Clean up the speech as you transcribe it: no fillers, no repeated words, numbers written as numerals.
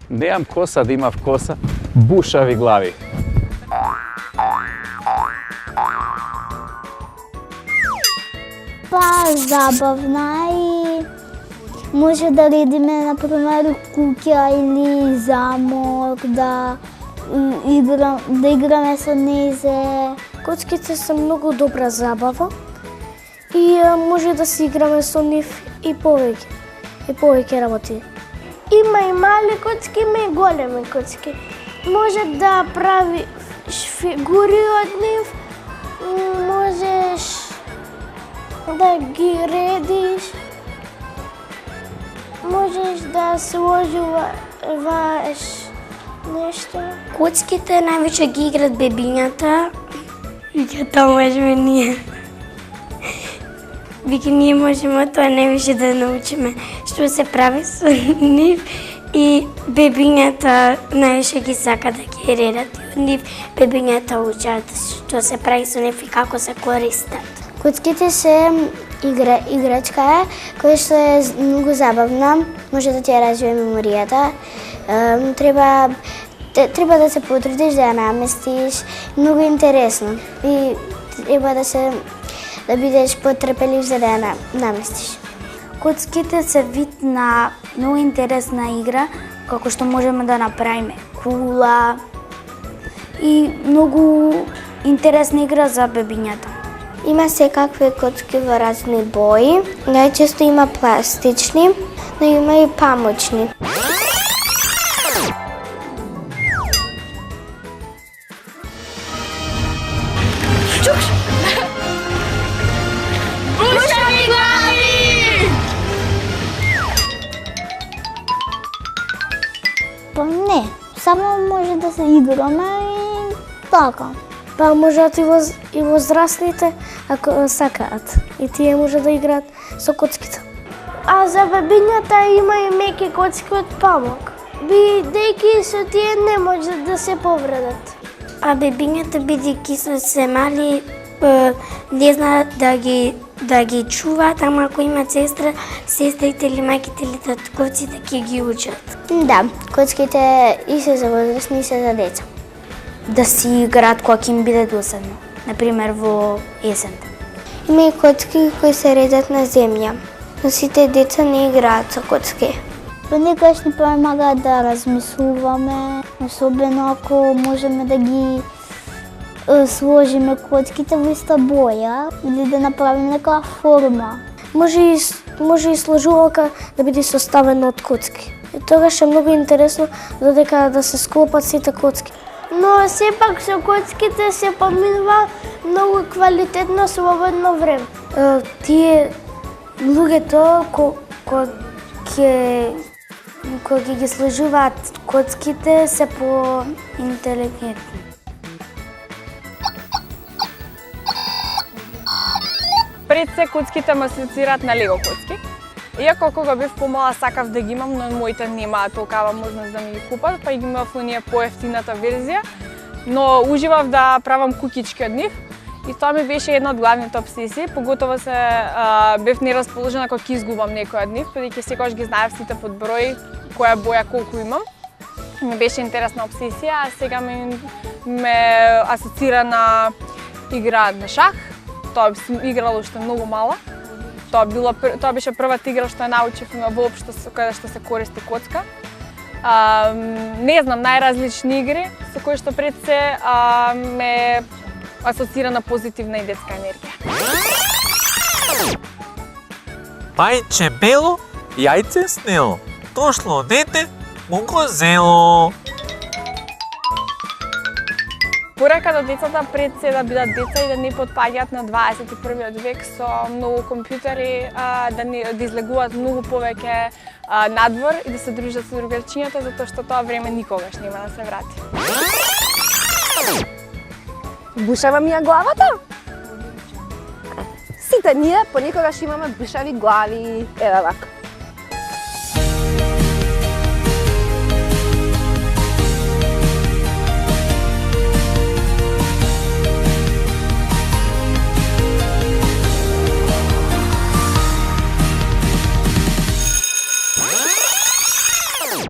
Немам коса да имав коса, бушави глави. Па забавна и може да редиме, например, куќа или замок, да играме со незе. Коцките се многу добра забава и може да се играме со нив и повеќе работи. Има и мали коцки, има и големи коцки. Може да правиш фигури од нив, можеш да ги редиш, можеш да сложуваш нешто. Коцките највеќе ги играт бебињата, веќе можеме ние. Веќе ние можеме тоа највеќе да научиме што се прави со нив и бебињата највеќе ги сака да ги редат и од нив бебињата учат што се прави со нив и како се користат. Коцките се играчка која што е многу забавна, може да ти ја развие меморијата. Треба да се потрудиш да ја наместиш, многу интересно и треба да бидеш потрпелив за да ја наместиш. Коцките се вид на многу интересна игра, како што можеме да направиме кула и многу интересна игра за бебињата. Има секакви коцки во разни бои, најчесто има пластични, но има и памучни. Бушави глави! Па не, само може да се играме и така. Па можат и возрастните ако сакаат. И тие може да играат со коцките. А за бебињата има и меки коцки од памук, бидејќи со тие не може да се повредат. А бебињата бидејќи се мали не знаат да ги чуваат, ама ако имаат сестрите или мајките или татковците ќе ги учат. Да, коцките и се за возрастни и се за деца. Да си играат кога ќе им биде досадно, например во есента. Има и коцки кои се редат на земја, но сите деца не играат со коцки. Понекогаш ни помага да размислуваме, особено ако можеме да ги сложиме коцките во иста боја или да направиме некоја форма. Може и сложувалка да биде составена од коцки. И тогаш е многу интересно додека да се склопат сите коцки. Но сепак со коцките се поминува многу квалитетно слободно време. Тие луѓето кога ги сложуваат коцките се по-интелигентни. Пред се коцките ме асоцираат на лего коцки. Иако кога бев помала сакав да ги имам, но моите немаат толкава можност да ми ги купат, па и ги имав оние поевтината верзија, но уживав да правам кукички од нив и тоа ми беше една од главните обсесии, поготово бев нерасположена кога ќе изгубам некој од нив, бидејќи секогаш ги знаев сите под број, која боја колку имам. Ми беше интересна обсесија, а сега ме асоцира на игра на шах. Тоа сум играла уште многу мала. Тоа беше првата игра што ја научив воопшто каде што се користи коцка. Не знам, најразлични игри со кои што пред се ме асоцира на позитивна и детска енергија. Пајче бело, јајце снело. Дошло дете, му го зело. Порека до децата пред се да бидат деца и да не потпаѓаат на 21 век со многу компјутери, да излегуваат многу повеќе надвор и да се дружат со другарчињата, затоа што тоа време никогаш нема да се врати. Бушава ми ја главата? Сите ние понекогаш имаме бушави глави. Еве вака.